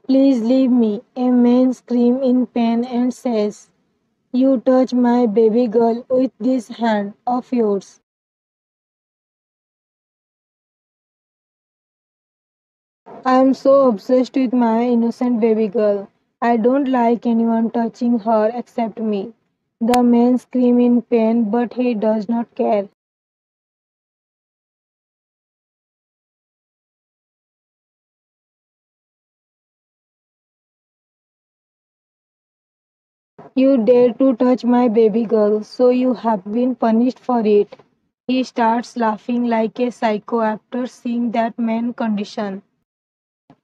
Please leave me. A man screams in pain and says, "You touch my baby girl with this hand of yours." I am so obsessed with my innocent baby girl. I don't like anyone touching her except me. The man screams in pain, but he does not care. You dare to touch my baby girl, so you have been punished for it. He starts laughing like a psycho after seeing that man's condition.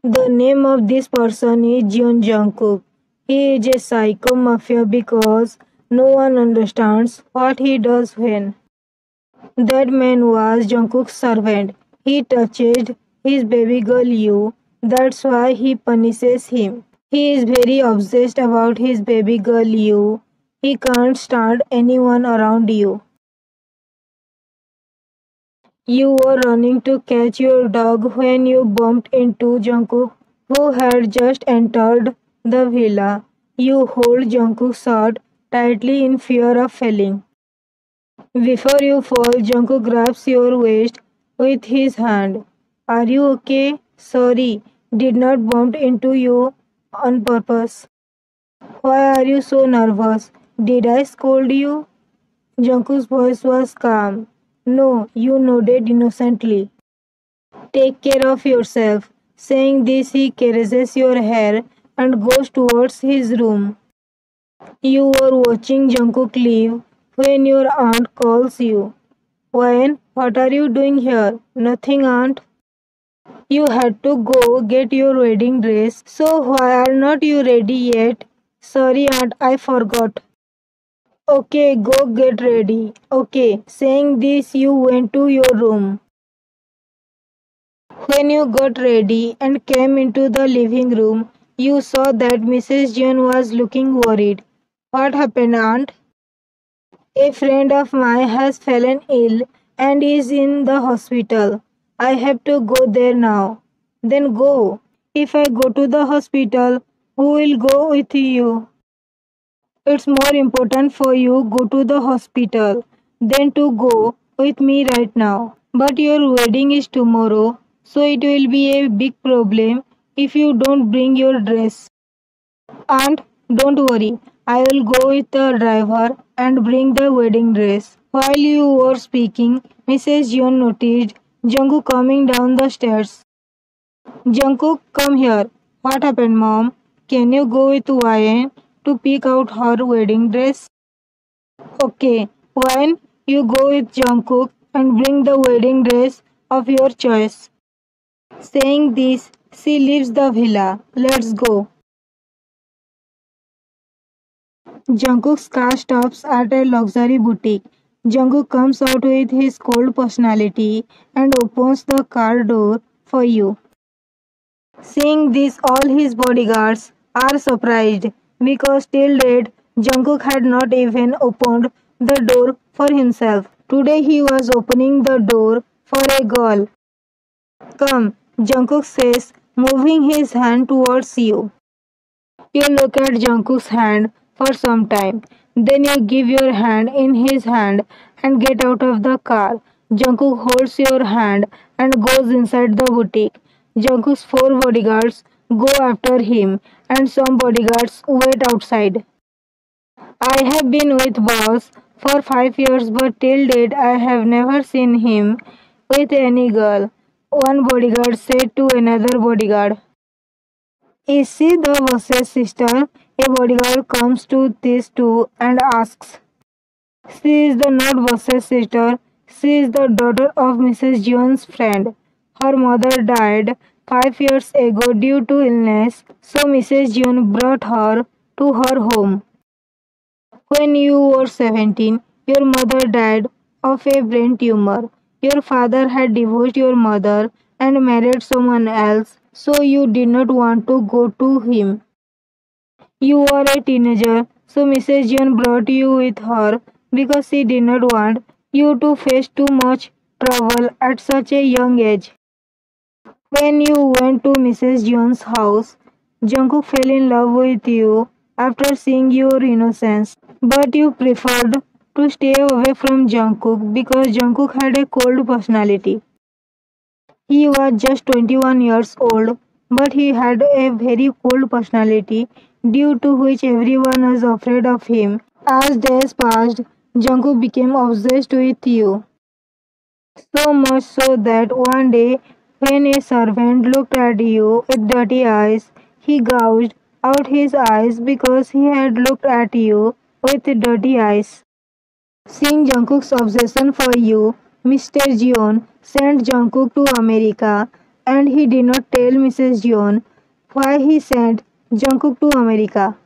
The name of this person is Jungkook. He is a psycho mafia because no one understands what he does when. That man was Jungkook's servant. He touched his baby girl you. That's why he punishes him. He is very obsessed about his baby girl you. He can't stand anyone around you. You were running to catch your dog when you bumped into Jungkook, who had just entered the villa. You hold Jungkook's shirt tightly in fear of falling. Before you fall, Jungkook grabs your waist with his hand. Are you okay? Sorry, did not bump into you on purpose. Why are you so nervous? Did I scold you? Jungkook's voice was calm. No, you nodded innocently. Take care of yourself. Saying this, he caresses your hair and goes towards his room. You were watching Jungkook leave when your aunt calls you. Wayne, what are you doing here? Nothing, aunt. You had to go get your wedding dress, so why are not you ready yet? Sorry, aunt, I forgot. Okay, go get ready. Okay, saying this, you went to your room. When you got ready and came into the living room, you saw that Mrs. Jeon was looking worried. What happened, aunt? A friend of mine has fallen ill and is in the hospital. I have to go there now. Then go. If I go to the hospital, who will go with you? It's more important for you go to the hospital than to go with me right now. But your wedding is tomorrow, so it will be a big problem if you don't bring your dress. Aunt, don't worry. I will go with the driver and bring the wedding dress. While you were speaking, Mrs. Yeon noticed Jungkook coming down the stairs. Jungkook, come here. What happened, mom? Can you go with Ryan to pick out her wedding dress? Okay, Ryan, you go with Jungkook and bring the wedding dress of your choice. Saying this, she leaves the villa. Let's go. Jungkook's car stops at a luxury boutique. Jungkook comes out with his cold personality and opens the car door for you. Seeing this, all his bodyguards are surprised because till date Jungkook had not even opened the door for himself. Today he was opening the door for a girl. Come, Jungkook says, moving his hand towards you. You look at Jungkook's hand for some time. Then you give your hand in his hand and get out of the car. Jungkook holds your hand and goes inside the boutique. Jungkook's four bodyguards go after him and some bodyguards wait outside. I have been with boss for 5 years but till date I have never seen him with any girl. One bodyguard said to another bodyguard. Is she the boss's sister? A bodyguard comes to these two and asks. She is the not boss's sister. She is the daughter of Mrs. Jones' friend. Her mother died 5 years ago due to illness, so Mrs. Jones brought her to her home. When you were 17, your mother died of a brain tumor. Your father had divorced your mother and married someone else, so you did not want to go to him. You were a teenager, so Mrs. Jeon brought you with her because she did not want you to face too much trouble at such a young age. When you went to Mrs. Jeon's house, Jungkook fell in love with you after seeing your innocence, but you preferred to stay away from Jungkook because Jungkook had a cold personality. He was just 21 years old, but he had a very cold personality due to which everyone was afraid of him. As days passed, Jungkook became obsessed with you. So much so that one day, when a servant looked at you with dirty eyes, he gouged out his eyes because he had looked at you with dirty eyes. Seeing Jungkook's obsession for you, Mr. Jeon sent Jungkook to America, and he did not tell Mrs. Jeon why he sent Jungkook to America.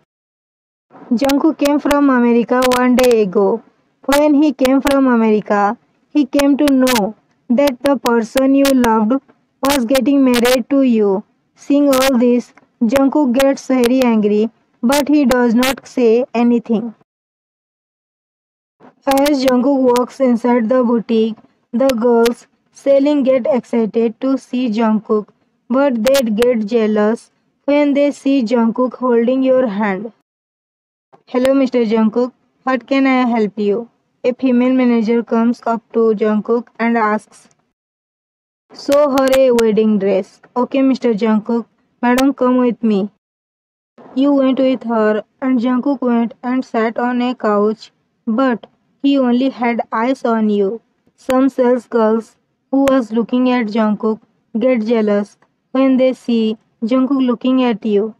Jungkook came from America one day ago. When he came from America, he came to know that the person you loved was getting married to you. Seeing all this, Jungkook gets very angry, but he does not say anything. As Jungkook walks inside the boutique, the girls selling get excited to see Jungkook, but they get jealous when they see Jungkook holding your hand. Hello, Mr. Jungkook. What can I help you? A female manager comes up to Jungkook and asks, "Show her a wedding dress." "Okay, Mr. Jungkook. Madam, come with me." You went with her, and Jungkook went and sat on a couch, but he only had eyes on you. Some sales girls who was looking at Jungkook get jealous when they see Jungkook looking at you.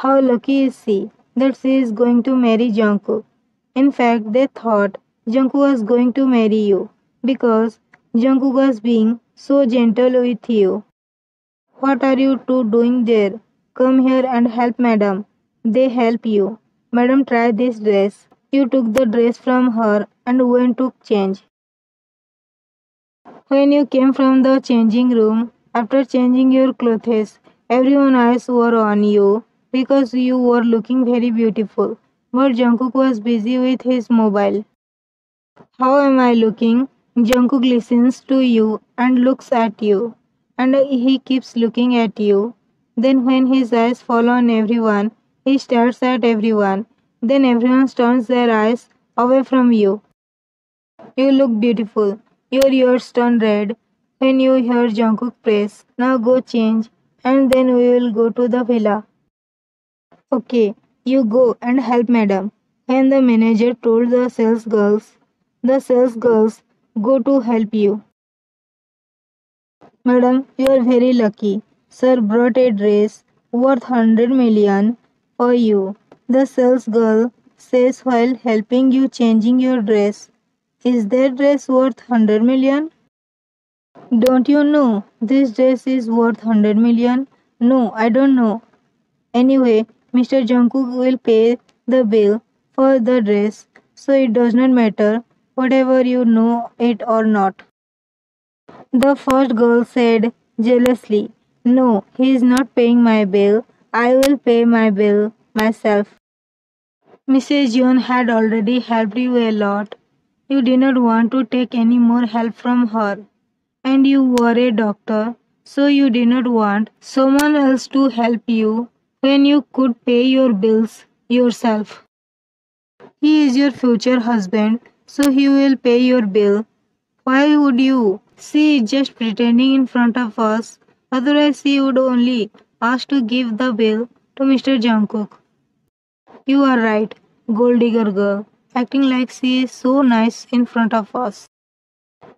How lucky is she that she is going to marry Jungkook? In fact, they thought Jungkook was going to marry you because Jungkook was being so gentle with you. "What are you two doing there? Come here and help madam." They help you. "Madam, try this dress." You took the dress from her and went to change. When you came from the changing room, after changing your clothes, everyone's eyes were on you because you were looking very beautiful. But Jungkook was busy with his mobile. "How am I looking?" Jungkook listens to you and looks at you, and he keeps looking at you. Then when his eyes fall on everyone, he stares at everyone. Then everyone turns their eyes away from you. You look beautiful. Your ears turn red when you hear Jungkook praise. "Now go change, and then we will go to the villa." "Okay, you go and help madam." When the manager told the sales girls go to help you. "Madam, you are very lucky. Sir brought a dress worth 100 million for you." The sales girl says while helping you changing your dress. "Is that dress worth 100 million? Don't you know this dress is worth 100 million? "No, I don't know." "Anyway, Mr. Jungkook will pay the bill for the dress, so it does not matter whatever you know it or not." The first girl said jealously, "No, he is not paying my bill. I will pay my bill myself." Mrs. Jeon had already helped you a lot. You did not want to take any more help from her. And you were a doctor, so you did not want someone else to help you when you could pay your bills yourself. He is your future husband, so he will pay your bill. Why would you? She is just pretending in front of us. Otherwise, she would only ask to give the bill to Mr. Jungkook. You are right, gold digger girl, acting like she is so nice in front of us.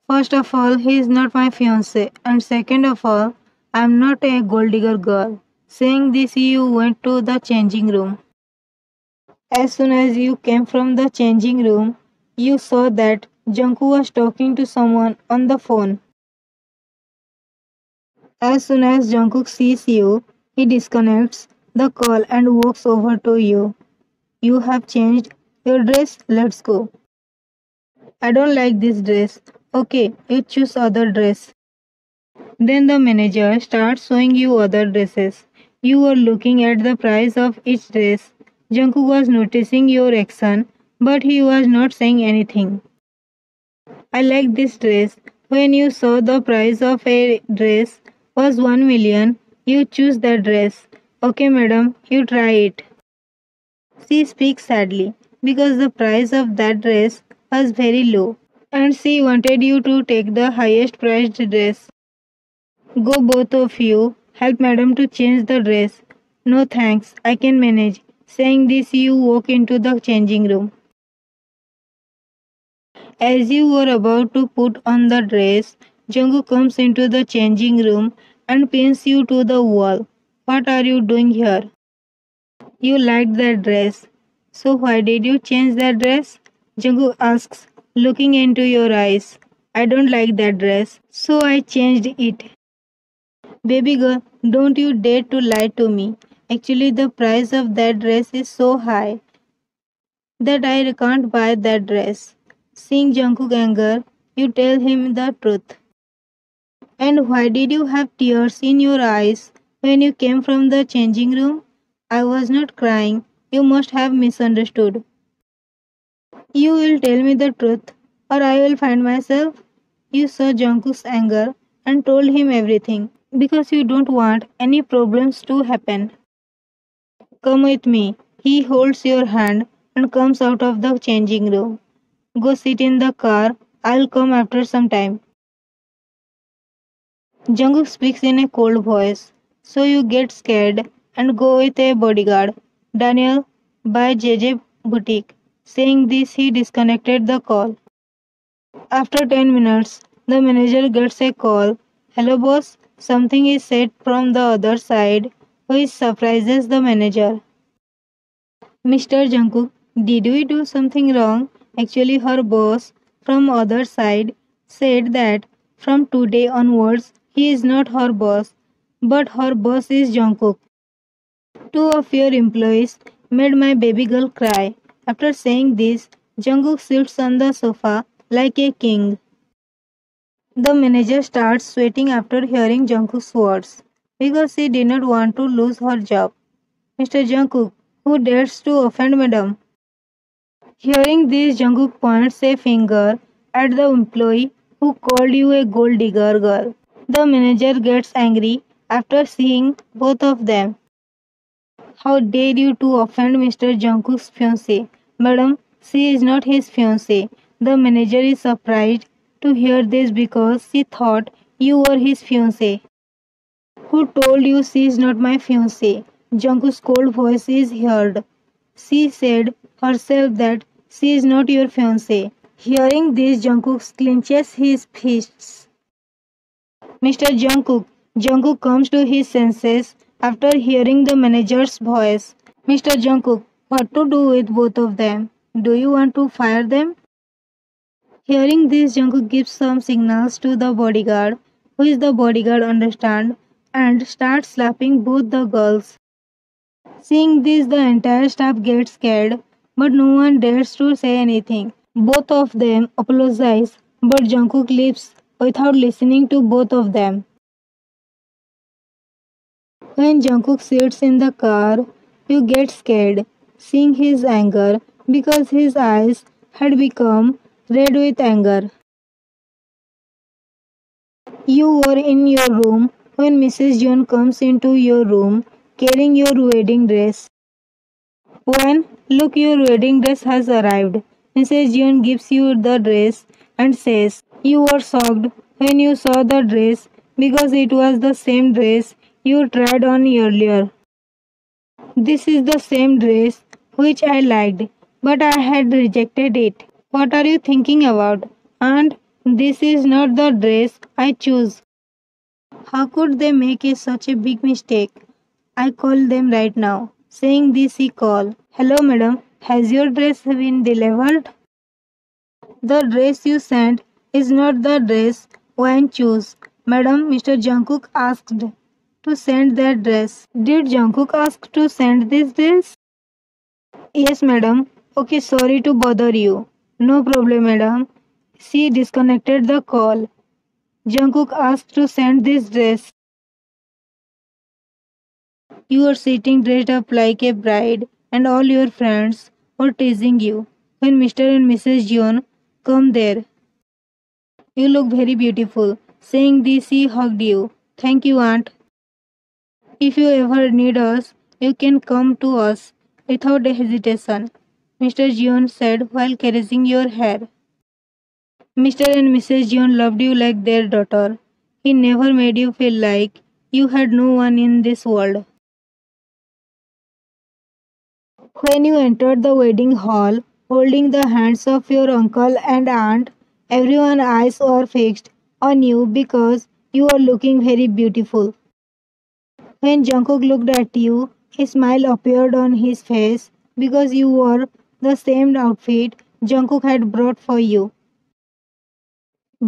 First of all, he is not my fiance, and second of all, I am not a gold digger girl. Saying this, you went to the changing room. As soon as you came from the changing room, you saw that Jungkook was talking to someone on the phone. As soon as Jungkook sees you, he disconnects the call and walks over to you. "You have changed your dress, let's go." "I don't like this dress." "Okay, you choose other dress." Then the manager starts showing you other dresses. You were looking at the price of each dress. Jungkook was noticing your action, but he was not saying anything. "I like this dress." When you saw the price of a dress was 1 million, you choose that dress. Okay, madam, you try it. She speaks sadly because the price of that dress was very low and she wanted you to take the highest priced dress. Go both of you, help madam to change the dress. No thanks, I can manage. Saying this, you walk into the changing room. As you were about to put on the dress, Jungkook comes into the changing room and pins you to the wall. What are you doing here? You liked that dress. So why did you change that dress? Jungkook asks, looking into your eyes. I don't like that dress, so I changed it. Baby girl, don't you dare to lie to me. Actually, the price of that dress is so high that I can't buy that dress. Seeing Jungkook anger, you tell him the truth. And why did you have tears in your eyes when you came from the changing room? I was not crying. You must have misunderstood. You will tell me the truth, or I will find myself. You saw Jungkook's anger and told him everything because you don't want any problems to happen. Come with me. He holds your hand and comes out of the changing room. Go sit in the car. I'll come after some time. Jungkook speaks in a cold voice, so you get scared and go with a bodyguard. Daniel, by JJ Boutique. Saying this, he disconnected the call. After 10 minutes, the manager gets a call. Hello, boss. Something is said from the other side, which surprises the manager. Mr. Jungkook, did we do something wrong? Actually, her boss from other side said that from today onwards, he is not her boss, but her boss is Jungkook. Two of your employees made my baby girl cry. After saying this, Jungkook sits on the sofa like a king. The manager starts sweating after hearing Jungkook's words because she did not want to lose her job. Mr. Jungkook, who dares to offend madam? Hearing this, Jungkook points a finger at the employee who called you a gold digger girl. The manager gets angry after seeing both of them. How dare you to offend Mr. Jungkook's fiancée? Madam, she is not his fiancée. The manager is surprised to hear this because she thought you were his fiancée. Who told you she is not my fiancée? Jungkook's cold voice is heard. She said herself that she is not your fiancée. Hearing this, Jungkook clenches his fists. Mr. Jungkook. Jungkook comes to his senses after hearing the manager's voice. Mr. Jungkook, what to do with both of them? Do you want to fire them? Hearing this, Jungkook gives some signals to the bodyguard, who is the bodyguard understand, and starts slapping both the girls. Seeing this, the entire staff gets scared, but no one dares to say anything. Both of them apologize, but Jungkook leaves without listening to both of them. When Jungkook sits in the car, you get scared, seeing his anger because his eyes had become red with anger. You were in your room when Mrs. Jeon comes into your room carrying your wedding dress. When look, your wedding dress has arrived. Mrs. Jeon gives you the dress and says, you were shocked when you saw the dress because it was the same dress you tried on earlier. This is the same dress which I liked, but I had rejected it. What are you thinking about? And this is not the dress I choose. How could they make such a big mistake? I call them right now. Saying this, he called. Hello, madam. Has your dress been delivered? The dress you sent is not the dress Wayne chose. Madam, Mr. Jungkook asked to send that dress. Did Jungkook ask to send this dress? Yes, madam. Okay, sorry to bother you. No problem, madam. She disconnected the call. Jungkook asked to send this dress. You are sitting dressed up like a bride, and all your friends were teasing you. When Mr. and Mrs. Jeon come there, you look very beautiful. Saying this, he hugged you. Thank you, aunt. If you ever need us, you can come to us without hesitation, Mr. Jeon said while caressing your hair. Mr. and Mrs. Jeon loved you like their daughter. He never made you feel like you had no one in this world. When you entered the wedding hall, holding the hands of your uncle and aunt, everyone's eyes were fixed on you because you were looking very beautiful. When Jungkook looked at you, a smile appeared on his face because you wore the same outfit Jungkook had brought for you.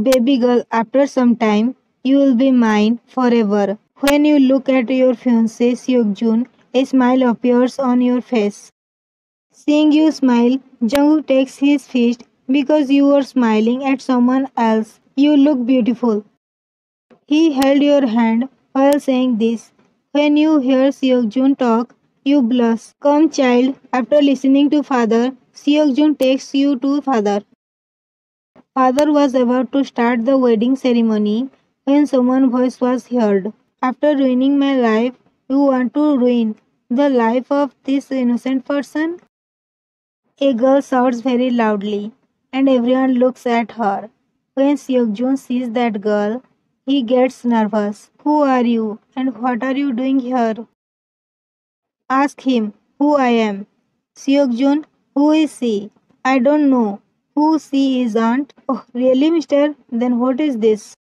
Baby girl, after some time, you will be mine forever. When you look at your fiancé Seokjun, a smile appears on your face. Seeing you smile, Jungkook takes his fist because you were smiling at someone else. You look beautiful. He held your hand while saying this. When you hear Seokjun talk, you blush. Come child, after listening to father, Seokjun takes you to father. Father was about to start the wedding ceremony when someone's voice was heard. After ruining my life, you want to ruin the life of this innocent person? A girl shouts very loudly, and everyone looks at her. When Seokjun sees that girl, he gets nervous. Who are you, and what are you doing here? Ask him who I am. Seokjun, who is she? I don't know. Who she is, aunt? Oh, really, mister? Then what is this?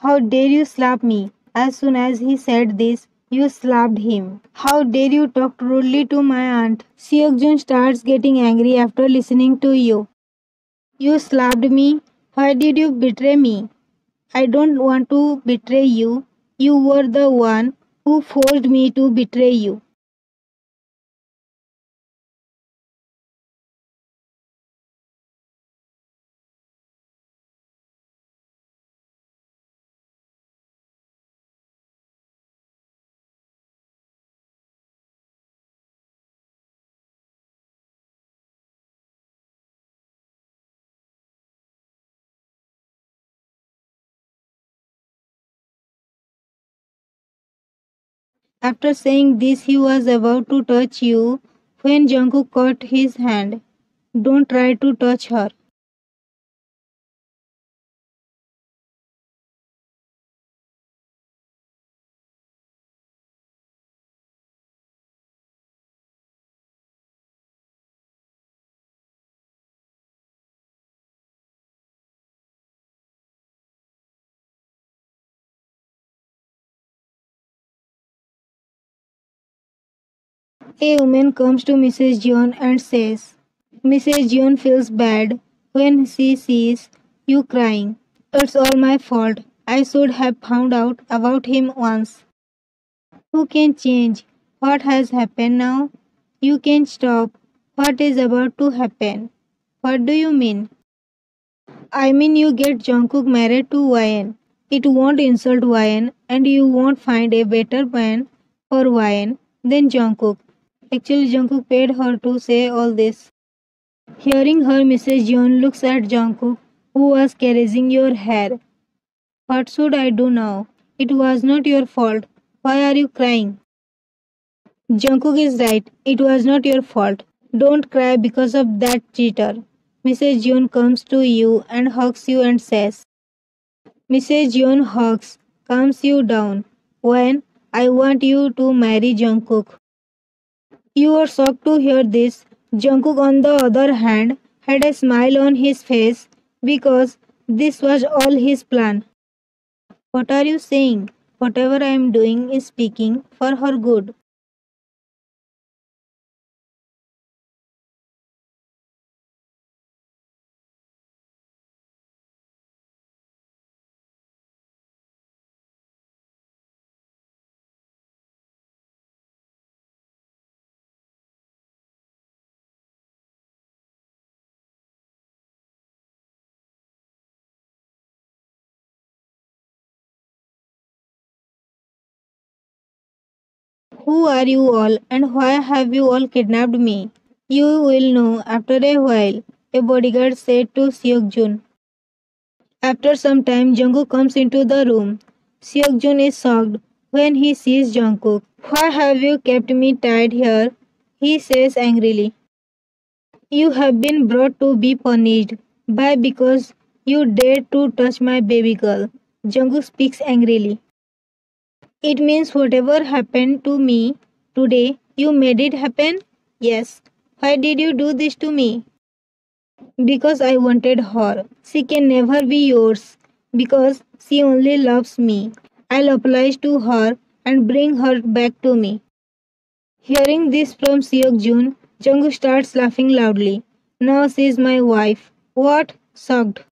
How dare you slap me? As soon as he said this, you slapped him. How dare you talk rudely to my aunt? Seokjun starts getting angry after listening to you. You slapped me. Why did you betray me? I don't want to betray you. You were the one who forced me to betray you. After saying this, he was about to touch you when Jungkook caught his hand. Don't try to touch her. A woman comes to Mrs. Jeon and says, Mrs. Jeon feels bad when she sees you crying. It's all my fault. I should have found out about him once. Who can change? What has happened now? You can stop. What is about to happen? What do you mean? I mean you get Jungkook married to YN. It won't insult YN and you won't find a better man for YN than Jungkook. Actually, Jungkook paid her to say all this. Hearing her, Mrs. Jeon looks at Jungkook, who was caressing your hair. What should I do now? It was not your fault. Why are you crying? Jungkook is right. It was not your fault. Don't cry because of that cheater. Mrs. Jeon comes to you and hugs you and says, Mrs. Jeon hugs, calms you down. When I want you to marry Jungkook. You were shocked to hear this. Jungkook, on the other hand, had a smile on his face because this was all his plan. What are you saying? Whatever I am doing is speaking for her good. Who are you all and why have you all kidnapped me? You will know after a while, a bodyguard said to Seokjun. After some time, Jungkook comes into the room. Seokjun is shocked when he sees Jungkook. Why have you kept me tied here? He says angrily. You have been brought to be punished by because you dared to touch my baby girl. Jungkook speaks angrily. It means whatever happened to me today, you made it happen? Yes. Why did you do this to me? Because I wanted her. She can never be yours because she only loves me. I'll apologize to her and bring her back to me. Hearing this from Seok Jun, Jungkook starts laughing loudly. Now she's my wife. What? Shocked.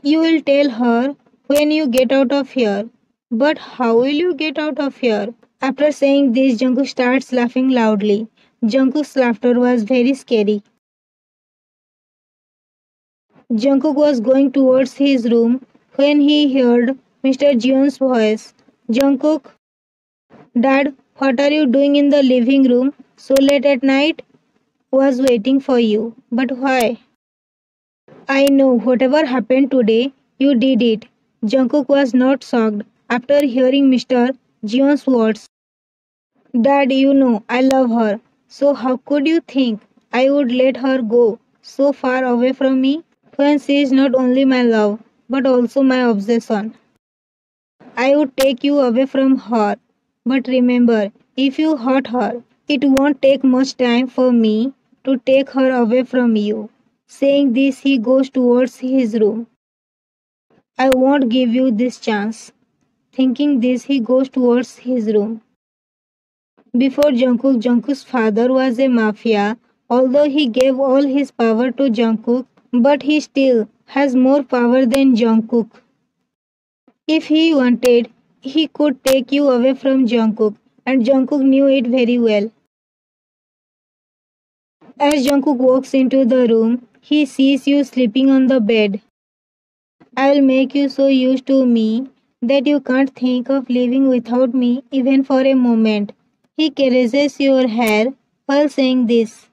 You will tell her when you get out of here. But how will you get out of here? After saying this, Jungkook starts laughing loudly. Jungkook's laughter was very scary. Jungkook was going towards his room when he heard Mr. Jeon's voice. Jungkook, Dad, what are you doing in the living room so late at night? Was waiting for you. But why? I know whatever happened today, you did it. Jungkook was not shocked after hearing Mr. Jeon's words. Dad, you know I love her. So how could you think I would let her go so far away from me when she is not only my love but also my obsession? I would take you away from her. But remember, if you hurt her, it won't take much time for me to take her away from you. Saying this, he goes towards his room. I won't give you this chance. Thinking this, he goes towards his room. Before Jungkook, Jungkook's father was a mafia. Although he gave all his power to Jungkook, but he still has more power than Jungkook. If he wanted, he could take you away from Jungkook, and Jungkook knew it very well. As Jungkook walks into the room, he sees you sleeping on the bed. I'll make you so used to me that you can't think of living without me even for a moment. He caresses your hair while saying this.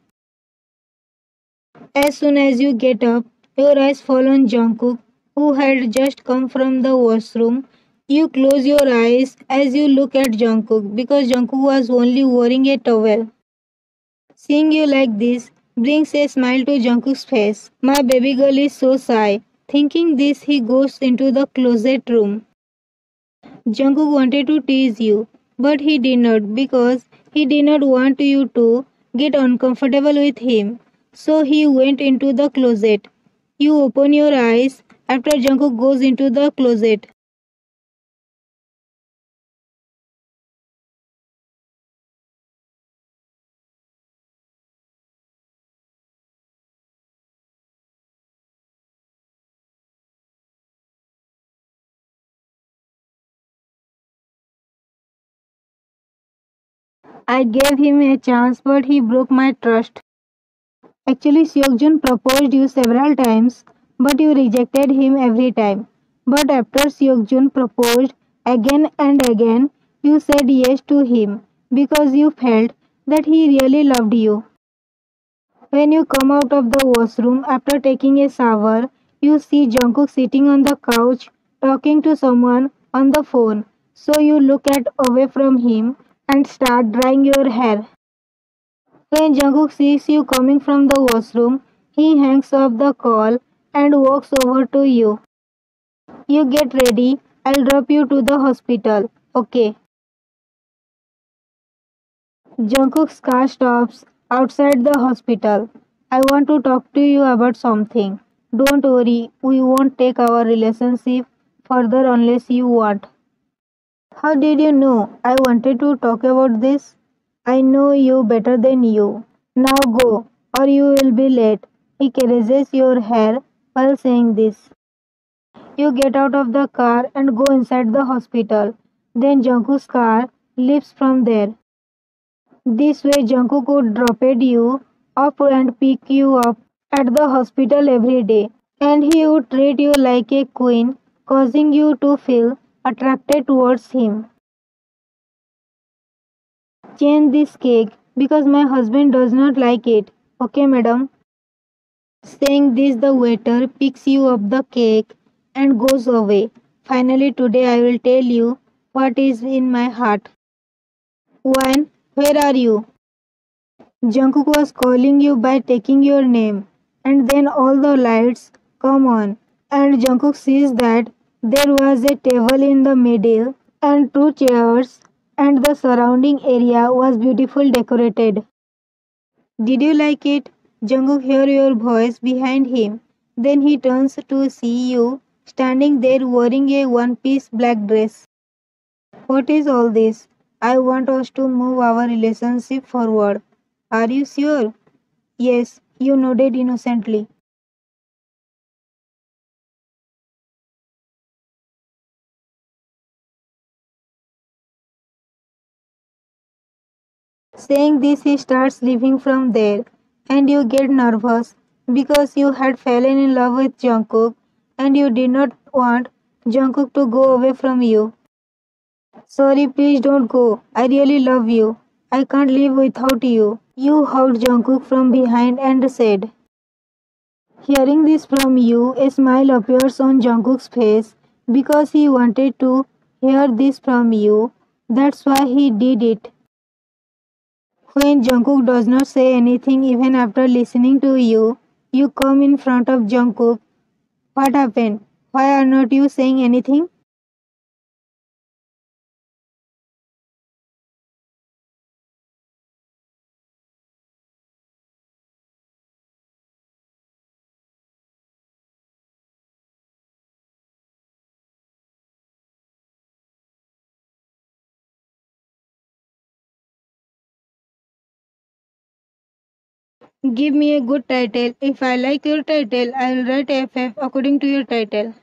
As soon as you get up, your eyes fall on Jungkook, who had just come from the washroom. You close your eyes as you look at Jungkook because Jungkook was only wearing a towel. Seeing you like this brings a smile to Jungkook's face. My baby girl is so shy. Thinking this, he goes into the closet room. Jungkook wanted to tease you, but he did not because he did not want you to get uncomfortable with him. So he went into the closet. You open your eyes after Jungkook goes into the closet. I gave him a chance, but he broke my trust. Actually, Seokjun proposed you several times, but you rejected him every time. But after Seokjun proposed again and again, you said yes to him because you felt that he really loved you. When you come out of the washroom after taking a shower, you see Jungkook sitting on the couch talking to someone on the phone. So you look at away from him and start drying your hair. When Jungkook sees you coming from the washroom, he hangs up the call and walks over to you. You get ready, I'll drop you to the hospital. Okay. Jungkook's car stops outside the hospital. I want to talk to you about something. Don't worry, we won't take our relationship further unless you want. How did you know I wanted to talk about this? I know you better than you. Now go, or you will be late. He caresses your hair while saying this. You get out of the car and go inside the hospital. Then Jungkook's car leaves from there. This way Jungkook would drop you off and pick you up at the hospital every day, and he would treat you like a queen, causing you to feel attracted towards him. Change this cake because my husband does not like it. Okay, madam? Saying this, the waiter picks you up the cake and goes away. Finally, today I will tell you what is in my heart. One, where are you? Jungkook was calling you by taking your name, and then all the lights come on, and Jungkook sees that there was a table in the middle and two chairs, and the surrounding area was beautifully decorated. Did you like it? Jungkook heard your voice behind him. Then he turns to see you standing there wearing a one-piece black dress. What is all this? I want us to move our relationship forward. Are you sure? Yes, you nodded innocently. Saying this, he starts leaving from there, and you get nervous because you had fallen in love with Jungkook and you did not want Jungkook to go away from you. Sorry, please don't go. I really love you. I can't live without you. You hugged Jungkook from behind and said. Hearing this from you, a smile appears on Jungkook's face because he wanted to hear this from you. That's why he did it. When Jungkook does not say anything even after listening to you, you come in front of Jungkook. What happened? Why are not you saying anything? Give me a good title. If I like your title, I will write FF according to your title.